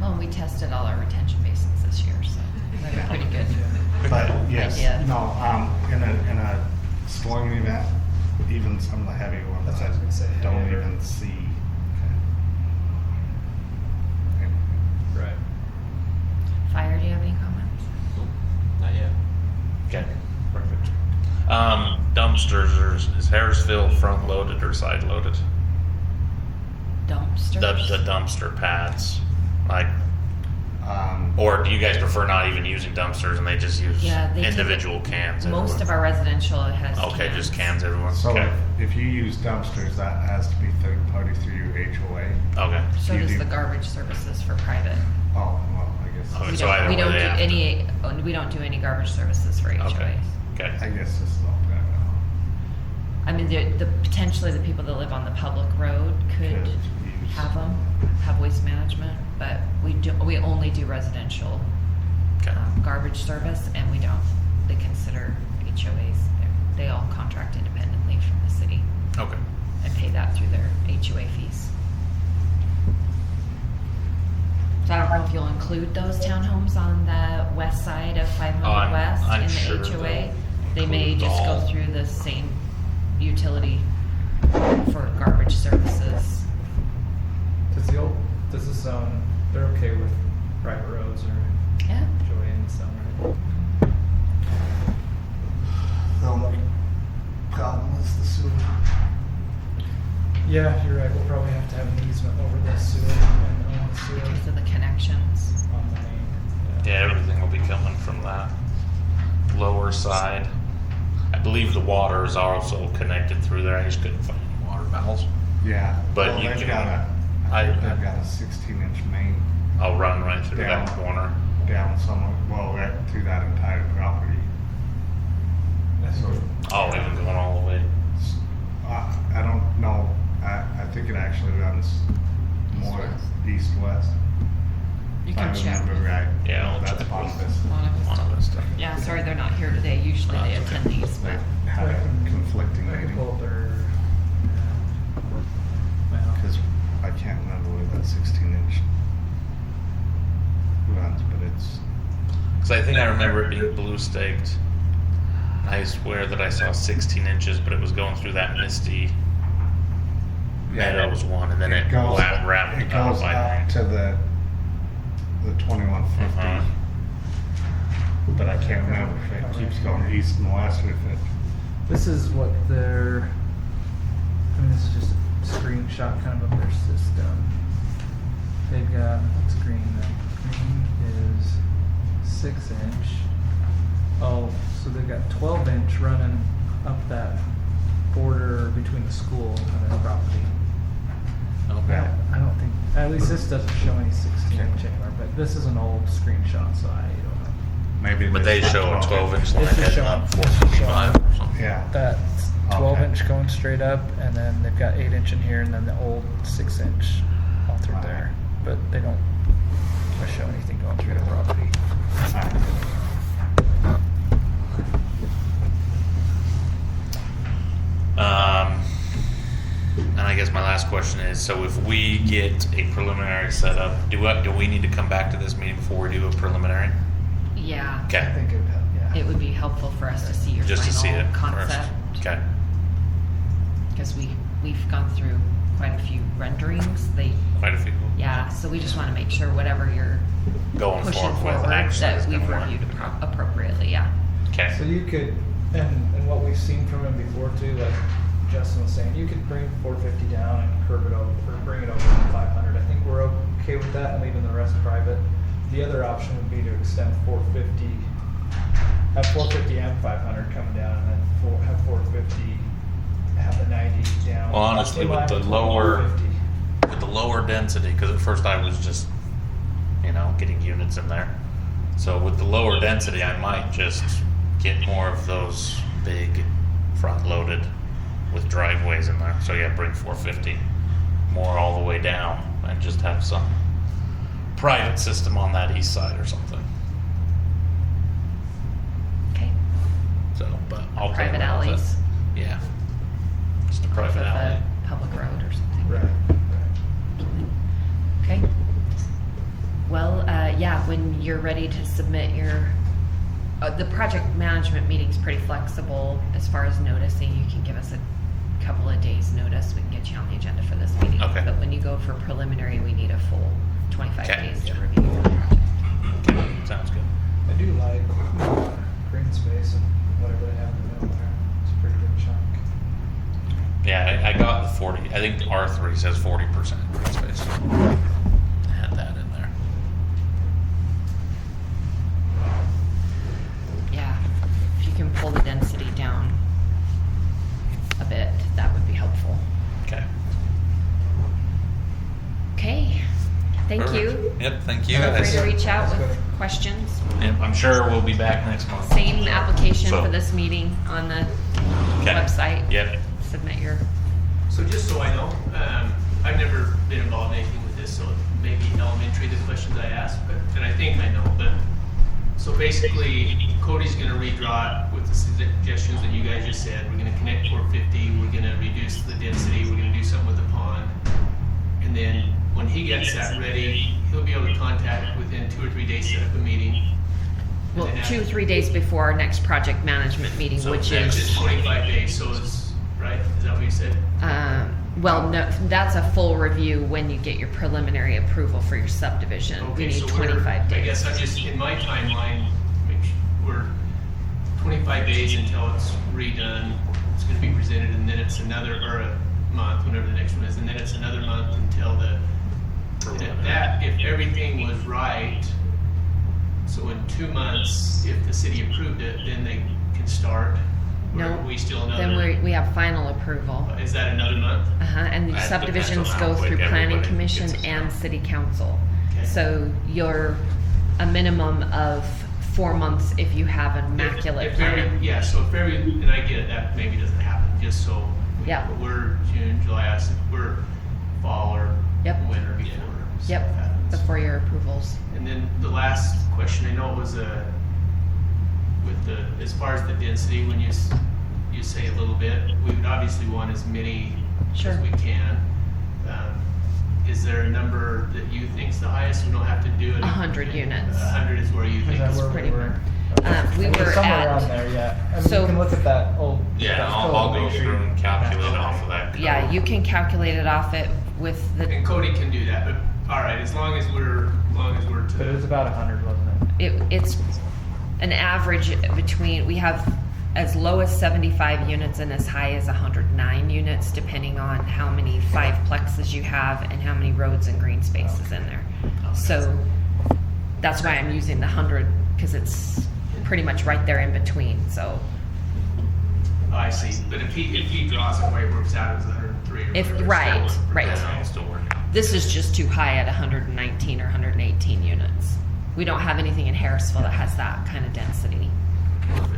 Well, we tested all our retention basins this year, so they're pretty good. but yes, Idea. no. In a storm event, even some of the heavy ones, That's what I was gonna say, don't heavier. even see. Right. Fire, do you have any comments? Not yet. Okay, perfect. Dumpsters, is Harrisville front loaded or side loaded? Dumpsters? The dumpster pads, like, Um, or do you guys prefer not even using dumpsters and they just use Yeah, they take individual cans? Most of our residential has Okay, just cans, everyone. So Okay. if you use dumpsters, that has to be third party through your HOA. Okay. So you does do- the garbage services for private. Oh, well, I guess. Okay, We so don't, either we way don't do they have to- any garbage services for HOAs. Okay. Okay. I guess this is all private. I mean, the potentially the people that live on the public road could Could use- have waste management, but we only do residential Okay. garbage service, and they consider HOAs. They all contract independently from the city Okay. and pay that through their HOA fees. So I don't don't know if you'll include those townhomes on the west side of 500 I'm- West I'm in the sure HOA. they'll They may include just go all. through the same utility for garbage services. Does this zone, they're okay with private roads or Yeah. HOA in some, right? The only problem is the sewer. Yeah, you're right, we'll probably have to have an easement over the sewer and on sewer Because of the connections. on the main. Yeah, everything will be coming from that lower side. I believe the water is also connected through there. I just couldn't find any water valves. Yeah. But well, you they've can- got a, they've got a 16-inch main I'll run right through down that corner. down somewhere, well, right to that entire property. So, Oh, even going all the way. I don't know, I think it actually runs more east-west. You If I can check. remember right. Yeah, I'll That's check. part of this. One of us. Yeah, sorry they're not here today. Usually they That's attend these, They but had a conflicting I can meeting, pull up their, well, because I can't remember where that 16-inch runs, but it's, Because I think I remember it being blue staked. I swear that I saw 16 inches, but it was going through that misty Meadows one, and then it goes, wrapped it up goes by up to the 2150. Uh-huh. But I can't remember if it keeps going east and west or if it, this is what their, I mean, this is just a screenshot kind of their system. They've got, what's green then? Green is 6-inch. Oh, so they've got 12-inch running up that border between the school and their property. Okay. I don't think, at least this doesn't show any 16-inch anywhere, but this is an old screenshot, so I don't know. maybe. But they it's show a not 12-inch line This is heading showing- up this is 445 or something. Yeah. That's Okay. 12-inch going straight up, and then they've got 8-inch in here, and then the old 6-inch all through there. But they don't show anything going through the property. Alright. And I guess my last question is, so if we get a preliminary setup, do we need to come back to this meeting before we do a preliminary? yeah, I Okay, think it would help, yeah. it would be helpful for us to see your just to see final it first. concept. Okay, Because we've gone through quite a few renderings. quite a few. Yeah, so we just want to make sure whatever you're Going pushing forward with forward, actually is that we've gonna work. reviewed appropriately, yeah. Okay. So you could, and what we've seen from him before too, like Justin was saying, you could bring 450 down and curve it over, or bring it over to 500. I think we're okay with that and leaving the rest private. The other option would be to extend 450, have 450 and 500 coming down, and then have 450, have the 90 down. Well, honestly, In with line the lower- 450. With the lower density, because at first I was just, getting units in there. So with the lower density, I might just get more of those big front-loaded with driveways in there. So yeah, bring 450 more all the way down and just have some private system on that east side or something. Okay. So, but I'll play Private around with alleys. it. Yeah. Just a Off private of alley. a public road or something. Right, right. Okay. Well, yeah, when you're ready to submit your, the project management meeting's pretty flexible as far as noticing. You can give us a couple of days' notice. We can get you on the agenda for this meeting. Okay. But when you go for preliminary, we need a full 25 Okay. days to review your project. Okay, sounds good. I do like green space and whatever they have in the middle there. It's a pretty good chunk. Yeah, I got the 40. I think R3 says 40% green space. I had that in there. Yeah, if you can pull the density down a bit, that would be helpful. Okay. Okay, thank you. Perfect. Yep, thank you Feel free guys. to reach out That's with good. questions. Yep, I'm sure we'll be back next month. Same application So- for this meeting on the Okay. website. Yep. Submit your, So just so I know, I've never been involved in anything with this, so it may be elementary, the questions I ask, and I think I know, but, so basically, Cody's gonna redraw it with the suggestions that you guys just said. We're gonna connect 450, we're gonna reduce the density, we're gonna do something with the pond, and And then when he gets that ready, he'll be able to contact within 2 or 3 days, set up a meeting. And Well, then 2 or 3 days before our next project management meeting, So which that's is, just 25 days, so it's, right? Is that what you said? well, no, that's a full review when you get your preliminary approval for your subdivision. We Okay, need so we're, 25 I days. guess I'm just, in my timeline, we're 25 days until it's redone, it's gonna be presented, and then it's another, or a month, whenever the next one is, and then it's another month until and at that, if everything was right, so in 2 months, if the city approved it, then they can start. Or No, are we still then another, we have final approval. is that another month? And the That subdivisions depends on go how through quick planning everybody commission gets us and done. city council. Okay. So you're a minimum of 4 months if you have an immaculate If every- plan. Yeah, so if every, and I get it, that maybe doesn't happen, just so. Yeah. But we're June, July, we're fall or Yep. winter before. stuff Yep, happens. before your approvals. And then the last question, I know it was with as far as the density, when you say a little bit, we would obviously want as many Sure. as we can. Is there a number that you think's the highest? We don't have to do it. 100 units. 100 is where you think that is where pretty we were? We I mean, were somewhere at- around there, yeah. I mean, so- you can look at that old. Yeah, that I'll go elevation. through and calculate off of that. Yeah, you can calculate it off it with the, And Cody can do that, but all right, as long as we're But it was to, about 100, wasn't it? it's an average between, we have as low as 75 units and as high as 109 units, depending on how many 5-plexes you have and how many roads and green spaces in there. So that's why I'm using the 100, because it's pretty much right there in between, so. I see, but if he draws it where it works out as 103 or If, whatever, right, still- right. Yeah, I'll still work out. This is just too high at 119 or 118 units. We don't have anything in Harrisville that has that kind of density. Perfect.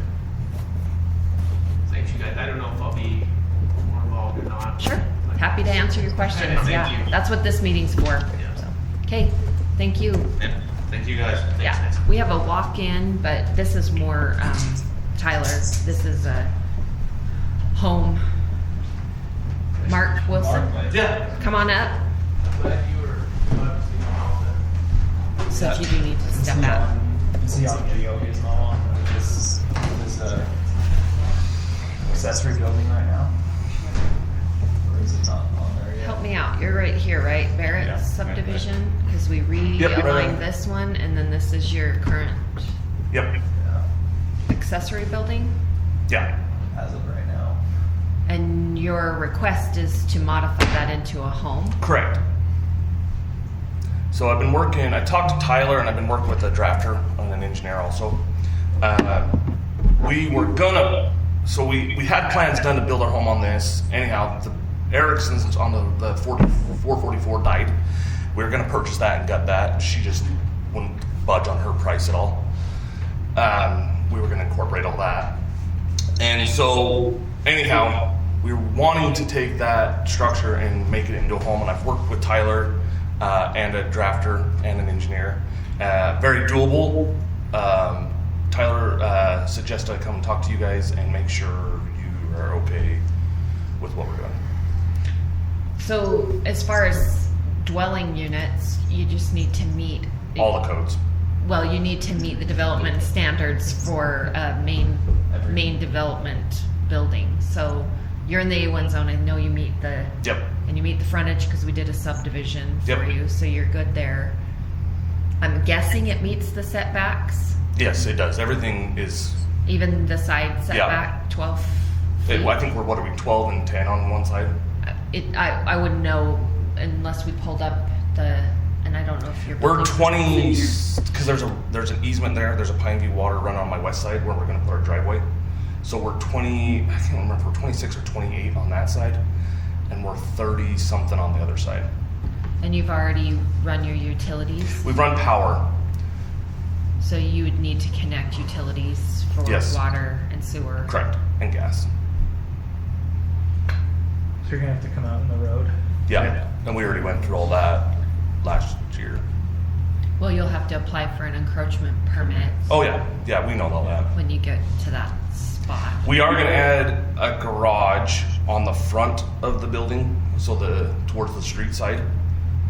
Thanks, you guys. I don't know if I'll be more involved or not. Sure, happy to answer your questions, Thank yeah. you. That's what this meeting's for, Yeah. so. Okay, thank you. Yeah, thank you guys. Yeah, Thanks. we have a walk-in, but this is more, Tyler, this is a home. Mark Wilson, Yeah. come on up, I'm glad you were obviously involved in so if you do need to step out. See on Geo Gizmo on this accessory building right now? Or is it not on there yet? Help me out, you're right here, right, Barrett Yeah. subdivision? Because we Yep, right realigned there. this one, and then this is your current Yep. accessory building? Yeah. As of right now. And your request is to modify that into a home? Correct. So I've been working, I talked to Tyler and I've been working with a drafter and an engineer also. We were gonna, so we had plans done to build our home on this. Anyhow, the Erickson's on the 444 died. We were gonna purchase that and gut that. She just wouldn't budge on her price at all. We were gonna incorporate all that. And so anyhow, we were wanting to take that structure and make it into a home, and I've worked with Tyler and a drafter and an engineer. Very doable. Tyler suggested I come and talk to you guys and make sure you are okay with what we're doing. So as far as dwelling units, you just need to meet. All the codes. Well, you need to meet the development standards for main development building. So you're in the A1 zone. I know you meet the. Yep. And you meet the frontage because we did a subdivision for Yep. you, so you're good there. I'm guessing it meets the setbacks, Yes, it does. Everything is. even the side setback, 12 feet. I think we're 12 and 10 on one side. I wouldn't know unless we pulled up and I don't know if you're. We're 20 because there's an easement there. There's a Pineview water run on my west side where we're going to put our driveway. So we're 20. I can't remember if we're 26 or 28 on that side, and we're 30 something on the other side. And you've already run your utilities, We've run power. so you would need to connect utilities for Yes. water and sewer. Correct, and gas. So you're gonna have to come out in the road. Yeah, and we already went through all that last year. Well, you'll have to apply for an encroachment permit Oh yeah, we know all that. when you get to that spot. We are going to add a garage on the front of the building, so towards the street side.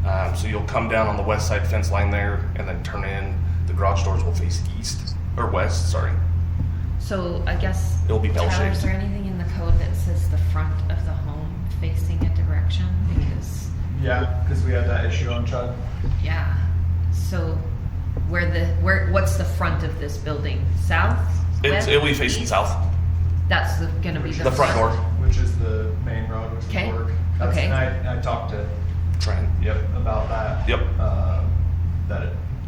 So you'll come down on the west side fence line there and then turn in. The garage doors will face east, or west, sorry. So I guess, It'll be Tyler, bell-shaped. is there anything in the code that says the front of the home facing a direction? Because, Yeah, because we had that issue on Chud. yeah, so what's the front of this building? South? West? It'll be facing south, That's gonna be the front door. Which is the main road, which Okay, would work. That's- okay. And I talked to, Trent. about that. Yep.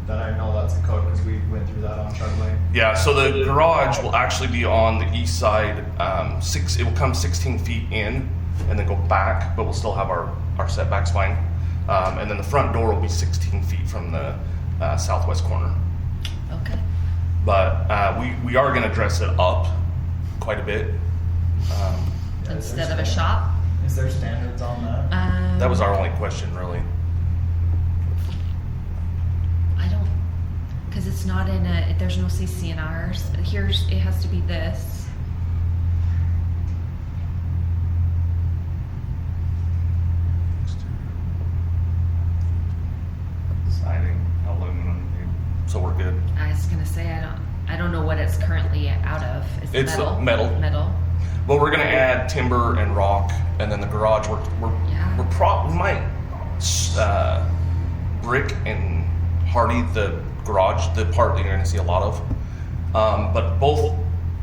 That I know that's the code, because we went through that on Chud Lane. Yeah, so the garage will actually be on the east side. It will come 16 feet in and then go back, but we'll still have our setbacks fine. And then the front door will be 16 feet from the southwest corner. Okay. But we are going to dress it up quite a bit. Instead of a shop? Is there standards on that? That was our only question, really. I don't, because it's not in there's no CCNRs. It has to be this. Siding, aluminum. So we're good. I was gonna say, I don't know what it's currently out of. Is it It's metal? metal. Metal. Well, we're going to add timber and rock, and then the garage. We might brick and hardy the garage, the part that you're going to see a lot of. But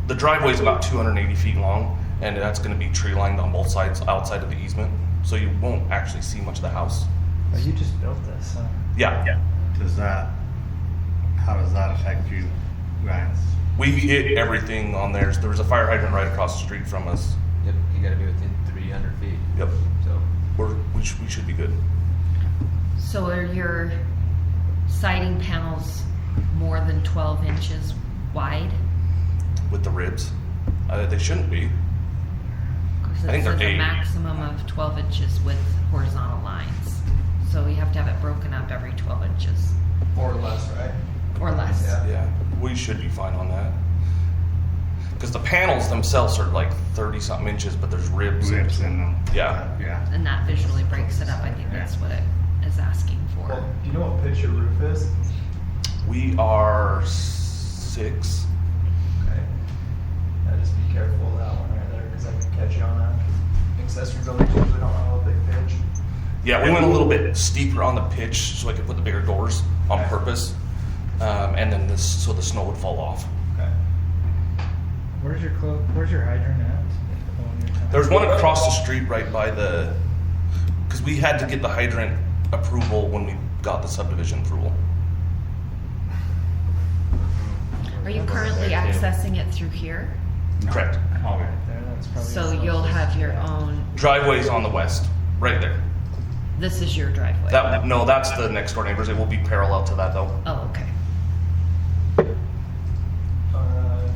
the driveway is about 280 feet long, and that's going to be tree lined on both sides outside of the easement, so you won't actually see much of the house. Oh, you just built this, huh? Yeah. How does that affect you guys? We hit everything on there. There was a fire hydrant right across the street from us. Yep, you gotta be within 300 feet. Yep. So, We should be good. So are your siding panels more than 12 inches wide? With the ribs. They shouldn't be. 'Cause I think it they're says a 8. maximum of 12 inches with horizontal lines. So we have to have it broken up every 12 inches Or less, right? or less. Yeah, we should be fine on that. Because the panels themselves are like 30-something inches, but there's ribs. Ribs in them. Yeah. Yeah. And that visually breaks it up. I think that's what it is asking for. Well, do you know what pitch your roof is? We are 6. Okay. Yeah, just be careful of that one right there, because I could catch you on that. Accessory buildings usually don't have a big pitch. Yeah, we went a little bit steeper on the pitch so I could put the bigger doors on purpose. And then so the snow would fall off. Okay. Where's your hydrant at? The one you're talking There's one across the street right by because we had to get the hydrant approval when we got the subdivision approval. Are you currently accessing it through here? Correct. Okay. there, that's probably. So you'll have your own, Driveway's on the west, right there. this is your driveway? No, that's the next door neighbors. It will be parallel to that though. Oh, okay.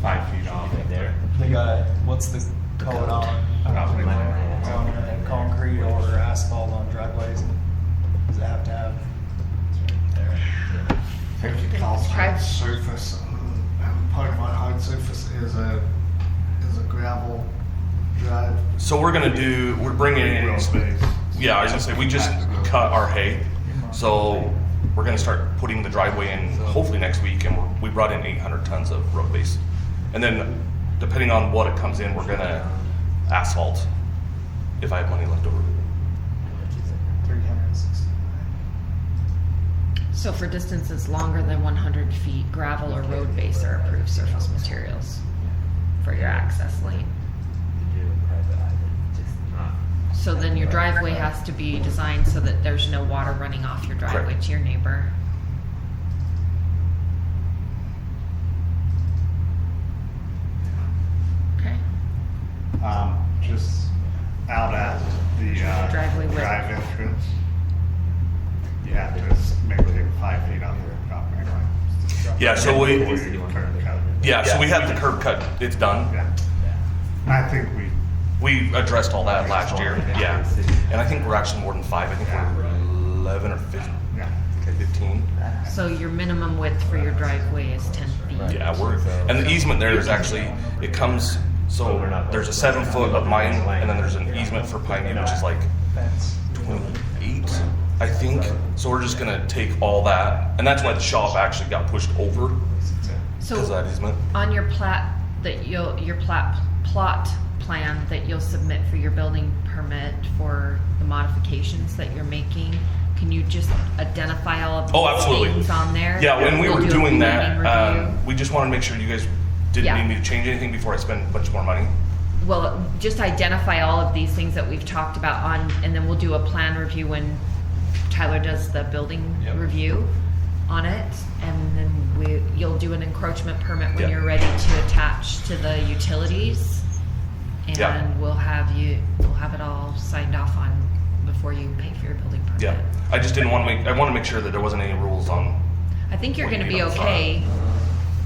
5 feet off. The guy, what's the code on concrete or asphalt on driveways? Does it have to have? Fifty calls hard surface, and part of my hard surface is a gravel drive. So we're bringing in. Real space. Yeah, I was gonna say we just cut our hay, so we're gonna start putting the driveway in hopefully next week, and we brought in 800 tons of road base, and then depending on what it comes in, we're gonna asphalt if I have money left over. 360. So for distances longer than 100 feet, gravel or road base are approved surface materials for your access lane. So then your driveway has to be designed so that there's no water running off your driveway Correct. to your neighbor. Okay. Just out at the Driveway width. drive entrance. You have to maintain 5 feet off the property line. Yeah, so Before you curb cut. so we have the curb cut. It's done. Yeah. I think We addressed all that last year. Yeah, and I think we're actually more than 5. I think we're 11 or 15. yeah. 15. So your minimum width for your driveway is 10 feet. Yeah, and the easement there is actually, it comes, so there's a 7 foot of mine, and then there's an easement for Piney, which is like Fence. 28, I think. So we're just gonna take all that, and that's why the shop actually got pushed over So because of that easement. on your plat that your plot plan that you'll submit for your building permit for the modifications that you're making, can you just identify all of Oh, these absolutely. things on there? Yeah, when we We'll were do a doing planning that, review. we just wanted to make sure you guys didn't Yeah. need me to change anything before I spend a bunch more money. Well, just identify all of these things that we've talked about on, and then we'll do a plan review when Tyler does the building Yep. review on it, and then you'll do an encroachment permit when Yeah. you're ready to attach to the utilities. And Yeah. we'll have it all signed off on before you pay for your building permit. Yeah, I just didn't want to I want to make sure that there wasn't any rules on. I think you're What do gonna you be need up front? okay,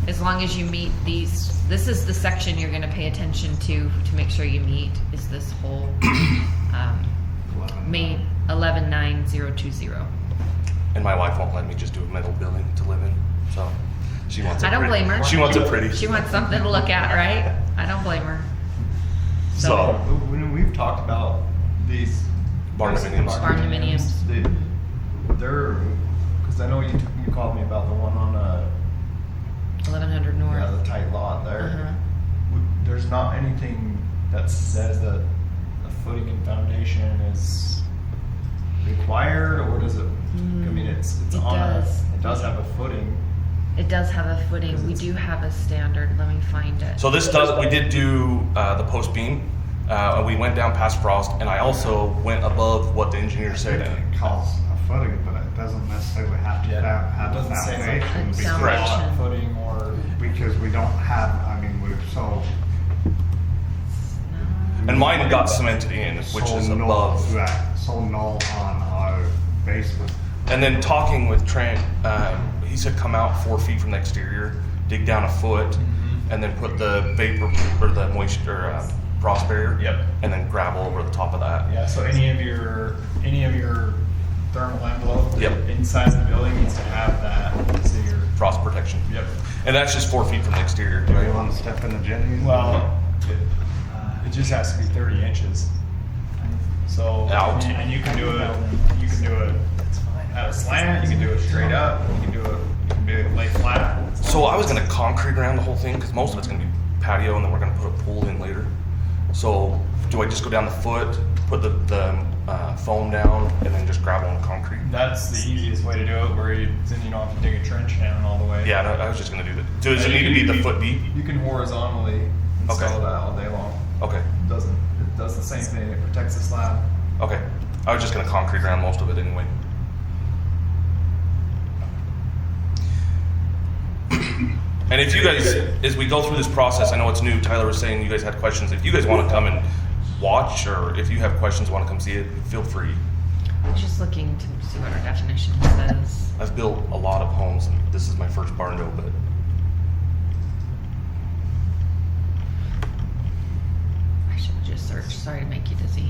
as long as you meet these, this is the section you're gonna pay attention to make sure you meet, is this whole, May 119020. And my wife won't let me just do a metal building to live in, so she wants it I don't pretty. blame her. She wants it pretty. She wants something to look at, right? I don't blame her. So- When we've talked about these Barndominiums. Barndominiums. They're, because I know you called me about the one on 1100 North. the tight lot there. Uh-huh. There's not anything that says that the footing and foundation is required, or does it? I mean, it's It on does. it does have a footing. It does have a footing. We Because do have a standard. Let me find it. So this does, we did do the post beam, and we went down past frost, and I also went above what the engineer said. It calls a footing, but it doesn't necessarily have to have a It doesn't say like foundation. It's because- Correct. foundation. Footing or Because we don't have, I mean, we're so. And mine got cemented in, which so is null- above. Right, so null on our basement. And then talking with Trent, he said come out 4 feet from the exterior, dig down a foot, and then put the vapor or the moisture frost barrier. Yep. And then gravel over the top of that. yeah. So any of your thermal envelope Yep. inside the building needs to have that. So your Frost protection. yep. And that's just 4 feet from the exterior. Do we Right? want to step in the Jenny's? Well, it just has to be 30 inches. So Out. and you can do it. You can do it at a slant. You can do it straight up. You can do it lay flat. So I was gonna concrete around the whole thing because most of it's gonna be patio, and then we're gonna put a pool in later. So do I just go down the foot, put the foam down, and then just gravel and concrete? That's the easiest way to do it, where then you don't have to dig a trench down all the way. Yeah, I was just gonna do that. Does it need to be the foot deep? You can horizontally install Okay. that all day long. Okay, It does the same thing. It protects the slab. okay. I was just gonna concrete around most of it anyway. And if you guys, as we go through this process, I know it's new, Tyler was saying you guys had questions. If you guys wanna come and watch, or if you have questions, wanna come see it, feel free. I was just looking to see what our definition says. I've built a lot of homes, and this is my first barn door, but I should have just searched. Sorry to make you dizzy.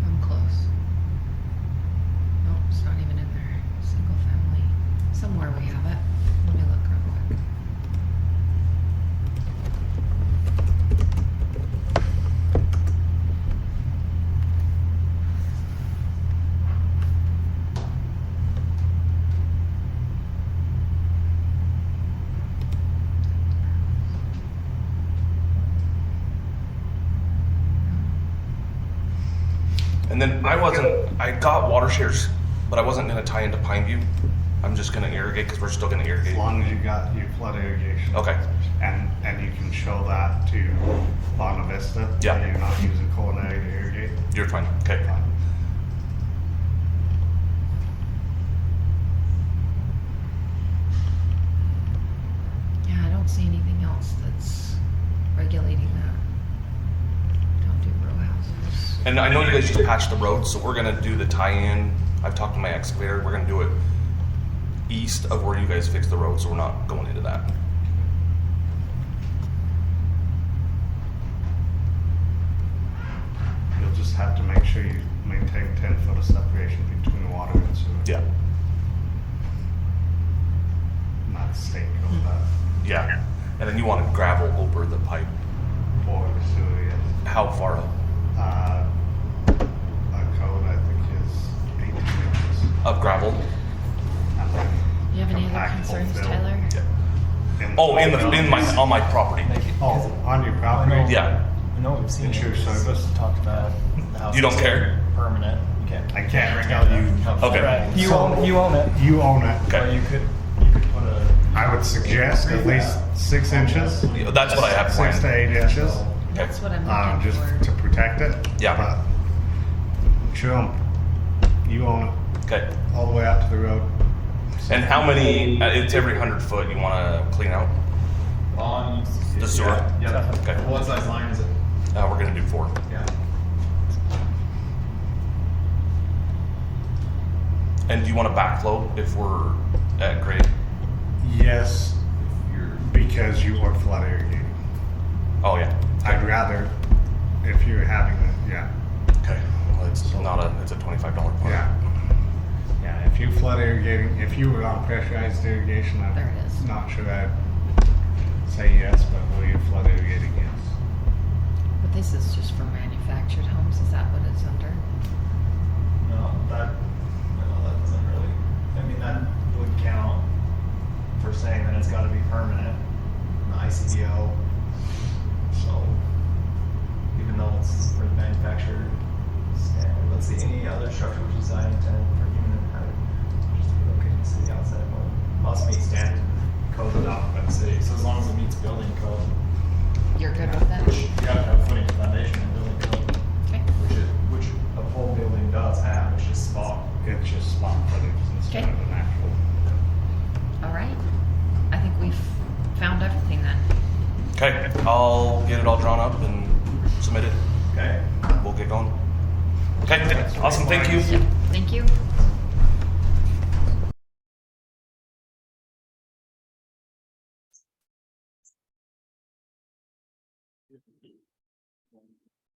I'm close. Nope, it's not even in there. Single family. Somewhere we have it. Let me look real quick. and then I got water shares, but I wasn't gonna tie into Pineview. I'm just gonna irrigate because we're still gonna irrigate. As long as you got your flood irrigation. Okay. And you can show that to Bonavista. Yeah. that You're not using culinary to irrigate. You're fine. Okay. Fine. Yeah, I don't see anything else that's regulating that. Don't do row houses. And I know you guys just patched the road, so we're gonna do the tie-in. I've talked to my excavator. We're gonna do it east of where you guys fixed the road, so we're not going into that. You'll just have to make sure you maintain 10 foot of separation between water and sewer. Yeah. Not state code that, Yeah. And then you want to gravel over the pipe. or the sewer, yes. How far up? Our code, I think, is gravel. You have any other Compact concerns, fulfill. Tyler? Oh, on my property. Oh, on your property? Yeah. I know we've seen It's your it. service. Talked about the house. You don't is care? Permanent. You can't. I can't tell you. Okay. Right. You own it. You own it. Okay. Or you could put a. I would suggest at least 6 inches. Yeah, that's what I have 6 planned. to 8 inches, That's what I'm looking just for. to protect it. Yeah. But show 'em, you own it, Okay. all the way out to the road. And how many? It's every 100 foot you want to clean out. On. The sewer? Yeah. Okay. What size line is it? We're gonna do 4. Yeah. And do you want to backflow if we're at grade? Yes, because you are flood irrigating. Oh yeah. I'd rather, if you're having it, yeah. Okay. Well, it's a $25 part. Yeah. Yeah, if you flood irrigating, if you were on pressurized irrigation, There it is. I'm not sure I'd say yes, but where you're flood irrigating, yes. But this is just for manufactured homes, is that what it's under? No, that doesn't really, I mean, that would count for saying that it's gotta be permanent, in the ICDO. So, even though it's for the manufacturer standard, let's see, any other structure which is designed intended for human inhabitation, just to be located in the city outside of home, must meet standard code adopted by the city, so as long as it meets building code. You're good with that? Which you have to have footing foundation and building code, Okay. which a whole building does have, it's just spot. It's just spot footage instead Okay. of an actual. All right. I think we've found everything then. Okay. I'll get it all drawn up and submit it. Okay. We'll get going. Okay. Awesome. Thank you. Yep, thank you.